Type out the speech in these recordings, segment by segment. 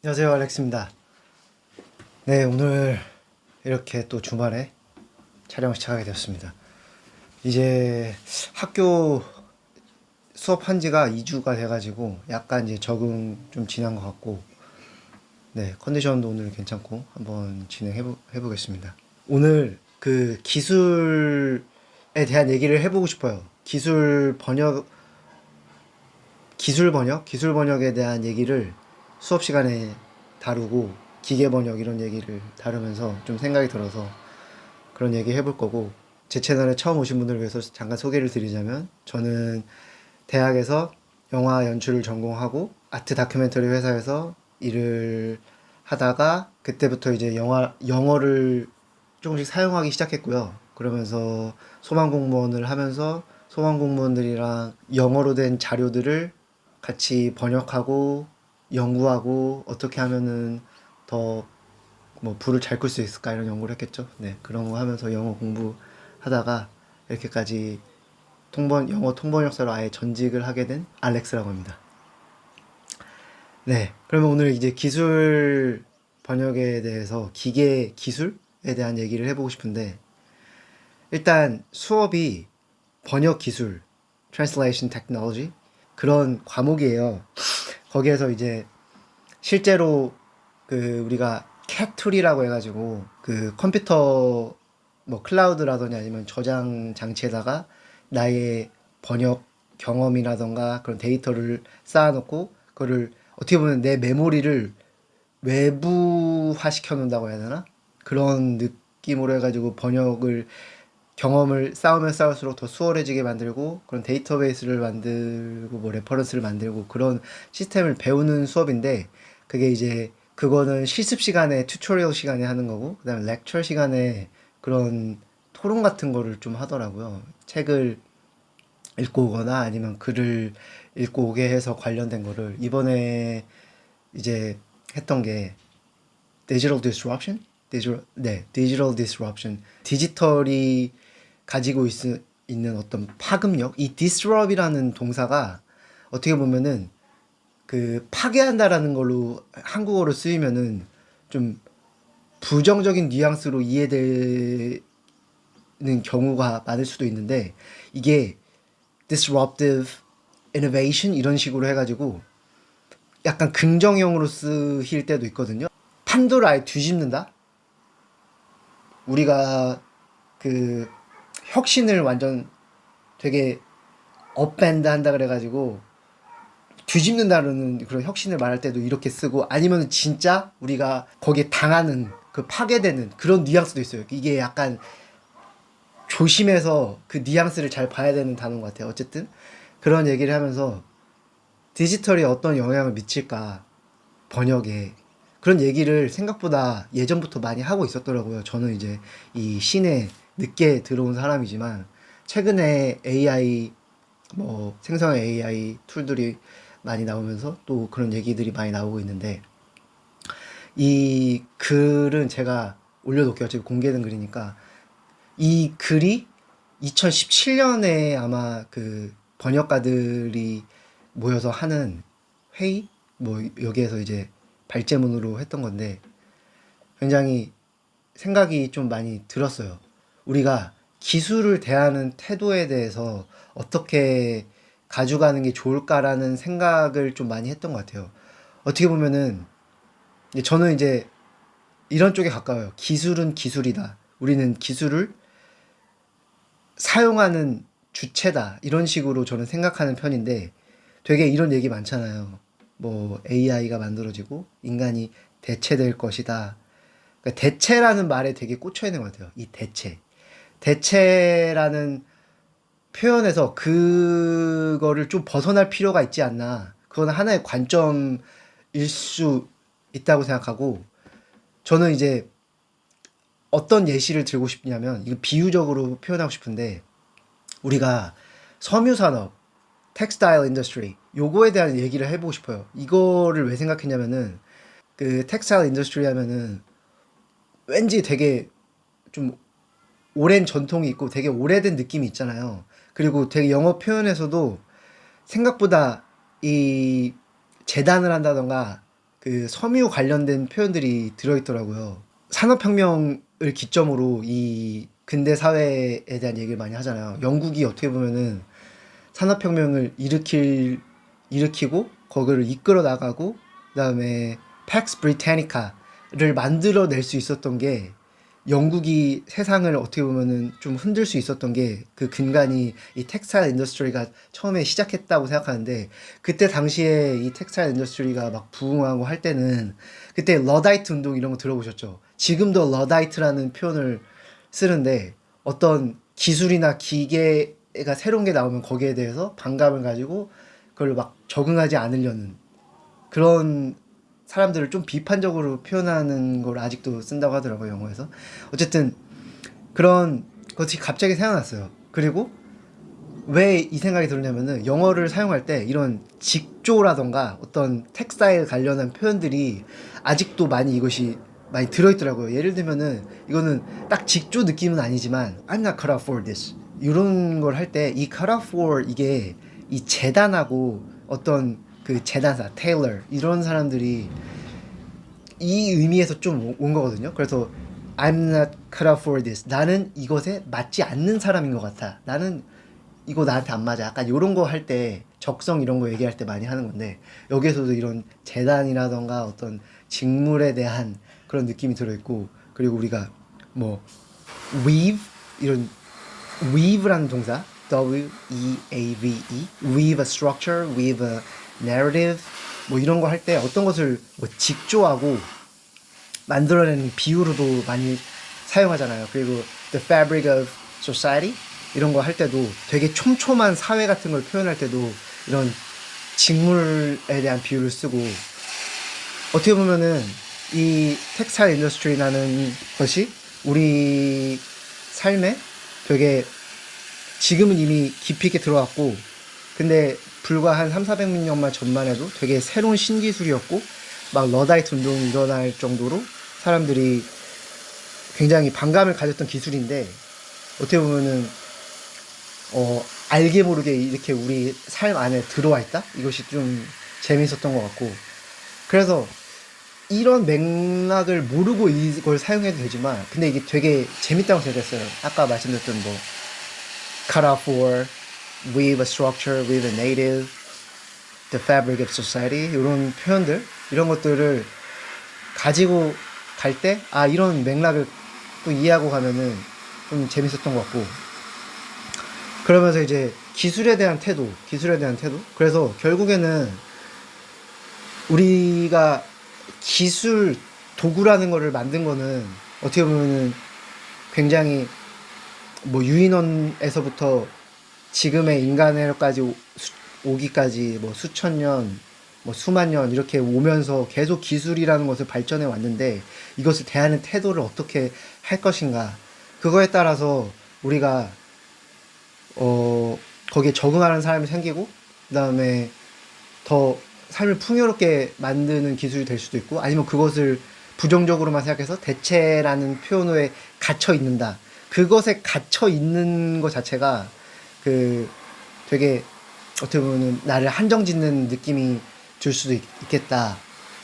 안녕하세요, 알렉스입니다. 네, 오늘 이렇게 또 주말에 촬영을 시작하게 되었습니다. 이제 학교 수업한 지가 2주가 돼가지고 약간 이제 적응 좀 지난 것 같고, 네, 컨디션도 오늘 괜찮고 한번 해보겠습니다. 오늘 그 기술에 대한 얘기를 해보고 싶어요. 기술 번역에 대한 얘기를 수업 시간에 다루고 기계 번역 이런 얘기를 다루면서 좀 생각이 들어서 그런 얘기 해볼 거고 제 채널에 처음 오신 분들을 위해서 잠깐 소개를 드리자면 저는 대학에서 영화 연출을 전공하고 아트 다큐멘터리 회사에서 일을 하다가 그때부터 이제 영어를 조금씩 사용하기 시작했고요. 그러면서 소방 공무원을 하면서 소방 공무원들이랑 영어로 된 자료들을 같이 번역하고 연구하고 어떻게 하면은 더 뭐 불을 잘 끌 수 있을까 이런 연구를 했겠죠. 네, 그런 거 하면서 영어 공부하다가 이렇게까지 영어 통번역사로 아예 전직을 하게 된 알렉스라고 합니다. 네, 그러면 오늘 이제 기술 번역에 대해서 기계 기술에 대한 얘기를 해보고 싶은데 일단 수업이 번역 기술, translation technology 그런 과목이에요. 거기에서 이제 실제로 그 우리가 캣툴이라고 해가지고 그 컴퓨터 뭐 클라우드라든지 아니면 저장 장치에다가 나의 번역 경험이라던가 그런 데이터를 쌓아놓고 그거를 어떻게 보면 내 메모리를 외부화 시켜 놓는다고 해야 되나? 그런 느낌으로 해가지고 번역을 경험을 쌓으면 쌓을수록 더 수월해지게 만들고 그런 데이터베이스를 만들고 뭐 레퍼런스를 만들고 그런 시스템을 배우는 수업인데 그게 이제 그거는 실습 시간에 튜토리얼 시간에 하는 거고 그다음에 렉처 시간에 그런 토론 같은 거를 좀 하더라고요. 책을 읽고 오거나 아니면 글을 읽고 오게 해서 관련된 거를 이번에 이제 했던 게 디지털 디스럽션? 디지털 디스럽션. 디지털이 가지고 있는 어떤 파급력? 이 disrupt이라는 동사가 어떻게 보면은 그 파괴한다라는 걸로 한국어로 쓰이면은 좀 부정적인 뉘앙스로 이해되는 경우가 많을 수도 있는데 이게 disruptive innovation 이런 식으로 해가지고 약간 긍정형으로 쓰일 때도 있거든요. 판도를 아예 뒤집는다? 우리가 그 혁신을 완전 되게 업밴드 한다 그래가지고 뒤집는다는 그런 혁신을 말할 때도 이렇게 쓰고 아니면 진짜 우리가 거기에 당하는 그 파괴되는 그런 뉘앙스도 있어요. 이게 약간 조심해서 그 뉘앙스를 잘 봐야 되는 단어인 것 같아요. 어쨌든 그런 얘기를 하면서 디지털이 어떤 영향을 미칠까 번역에 그런 얘기를 생각보다 예전부터 많이 하고 있었더라고요. 저는 이제 이 시내 늦게 들어온 사람이지만 최근에 AI 뭐 생성형 AI 툴들이 많이 나오면서 또 그런 얘기들이 많이 나오고 있는데 이 글은 제가 올려놓을게요. 어차피 공개된 글이니까 이 글이 2017년에 아마 그 번역가들이 모여서 하는 회의 뭐 여기에서 이제 발제문으로 했던 건데 굉장히 생각이 좀 많이 들었어요. 우리가 기술을 대하는 태도에 대해서 어떻게 가져가는 게 좋을까라는 생각을 좀 많이 했던 것 같아요. 어떻게 보면은 저는 이제 이런 쪽에 가까워요. 기술은 기술이다. 우리는 기술을 사용하는 주체다. 이런 식으로 저는 생각하는 편인데 되게 이런 얘기 많잖아요. 뭐 AI가 만들어지고 인간이 대체될 것이다. 그러니까 대체라는 말에 되게 꽂혀 있는 것 같아요. 이 대체. 대체라는 표현에서 그거를 좀 벗어날 필요가 있지 않나. 그건 하나의 관점일 수 있다고 생각하고 저는 이제 어떤 예시를 들고 싶냐면 이거 비유적으로 표현하고 싶은데 우리가 섬유산업, 텍스타일 인더스트리 요거에 대한 얘기를 해보고 싶어요. 이거를 왜 생각했냐면은 그 텍스타일 인더스트리 하면은 왠지 되게 좀 오랜 전통이 있고 되게 오래된 느낌이 있잖아요. 그리고 되게 영어 표현에서도 생각보다 이 재단을 한다던가 그 섬유 관련된 표현들이 들어있더라고요. 산업혁명을 기점으로 이 근대 사회에 대한 얘기를 많이 하잖아요. 영국이 어떻게 보면은 산업혁명을 일으키고 거기를 이끌어 나가고 그다음에 팩스 브리타니카를 만들어낼 수 있었던 게 영국이 세상을 어떻게 보면은 좀 흔들 수 있었던 게 그 근간이 이 텍스타일 인더스트리가 처음에 시작했다고 생각하는데 그때 당시에 이 텍스타일 인더스트리가 막 부흥하고 할 때는 그때 러다이트 운동 이런 거 들어보셨죠? 지금도 러다이트라는 표현을 쓰는데 어떤 기술이나 기계가 새로운 게 나오면 거기에 대해서 반감을 가지고 그걸 막 적응하지 않으려는 그런 사람들을 좀 비판적으로 표현하는 걸 아직도 쓴다고 하더라고요, 영어에서. 어쨌든 그런 것이 갑자기 생각났어요. 그리고 왜 이 생각이 들었냐면은 영어를 사용할 때 이런 직조라던가 어떤 텍스타일 관련한 표현들이 아직도 많이 이것이 많이 들어있더라고요. 예를 들면은 이거는 딱 직조 느낌은 아니지만 I'm not cut out for this 이런 걸 할 때 이 cut out for 이게 이 재단하고 어떤 그 재단사, 테일러 이런 사람들이 이 의미에서 좀 온 거거든요. 그래서 I'm not cut out for this. 나는 이것에 맞지 않는 사람인 것 같아. 나는 이거 나한테 안 맞아. 약간 이런 거 할 때 적성 이런 거 얘기할 때 많이 하는 건데 여기에서도 이런 재단이라던가 어떤 직물에 대한 그런 느낌이 들어있고 그리고 우리가 뭐 weave 이런 weave라는 동사 W-E-A-V-E weave a structure, weave a narrative 뭐 이런 거 할 때 어떤 것을 뭐 직조하고 만들어내는 비유로도 많이 사용하잖아요. 그리고 the fabric of society 이런 거 할 때도 되게 촘촘한 사회 같은 걸 표현할 때도 이런 직물에 대한 비유를 쓰고 어떻게 보면은 이 텍스타일 인더스트리라는 것이 우리 삶에 되게 지금은 이미 깊이 있게 들어왔고 근데 불과 한 3,400년만 전만 해도 되게 새로운 신기술이었고 막 러다이트 운동이 일어날 정도로 사람들이 굉장히 반감을 가졌던 기술인데 어떻게 보면은 알게 모르게 이렇게 우리 삶 안에 들어와 있다? 이것이 좀 재밌었던 것 같고 그래서 이런 맥락을 모르고 이걸 사용해도 되지만 근데 이게 되게 재밌다고 생각했어요. 아까 말씀드렸던 뭐 cut out for, weave a structure, weave a native, the fabric of society 이런 표현들 이런 것들을 가지고 갈 때 아 이런 맥락을 또 이해하고 가면은 좀 재밌었던 것 같고 그러면서 이제 기술에 대한 태도 그래서 결국에는 우리가 기술 도구라는 거를 만든 거는 어떻게 보면은 굉장히 뭐 유인원에서부터 지금의 인간에까지 오기까지 뭐 수천 년, 뭐 수만 년 이렇게 오면서 계속 기술이라는 것을 발전해 왔는데 이것을 대하는 태도를 어떻게 할 것인가 그거에 따라서 우리가 거기에 적응하는 사람이 생기고 그다음에 더 삶을 풍요롭게 만드는 기술이 될 수도 있고 아니면 그것을 부정적으로만 생각해서 대체라는 표현에 갇혀 있는다. 그것에 갇혀 있는 것 자체가 그 되게 어떻게 보면 나를 한정짓는 느낌이 줄 수도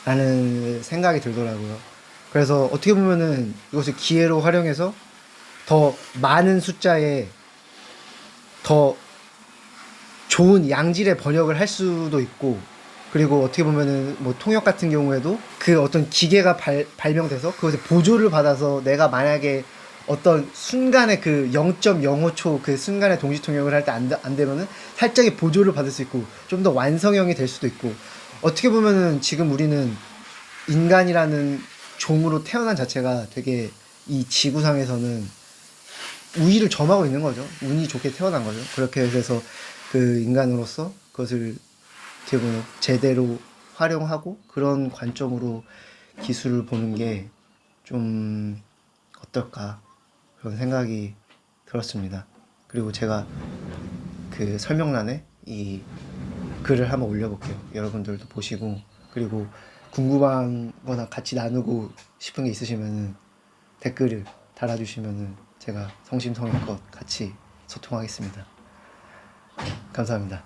있겠다라는 생각이 들더라고요. 그래서 어떻게 보면은 이것을 기회로 활용해서 더 많은 숫자의 더 좋은 양질의 번역을 할 수도 있고 그리고 어떻게 보면은 뭐 통역 같은 경우에도 그 어떤 기계가 발명돼서 그것에 보조를 받아서 내가 만약에 어떤 순간에 그 0.05초 그 순간에 동시 통역을 할 때 안 되면은 살짝의 보조를 받을 수 있고 좀 더 완성형이 될 수도 있고 어떻게 보면은 지금 우리는 인간이라는 종으로 태어난 자체가 되게 이 지구상에서는 우위를 점하고 있는 거죠. 운이 좋게 태어난 거죠. 그렇게 해서 그 인간으로서 그것을 어떻게 보면 제대로 활용하고 그런 관점으로 기술을 보는 게 좀 어떨까 그런 생각이 들었습니다. 그리고 제가 그 설명란에 이 글을 한번 올려볼게요. 여러분들도 보시고 그리고 궁금한 거나 같이 나누고 싶은 게 있으시면은 댓글을 달아주시면은 제가 성심성의껏 같이 소통하겠습니다. 감사합니다.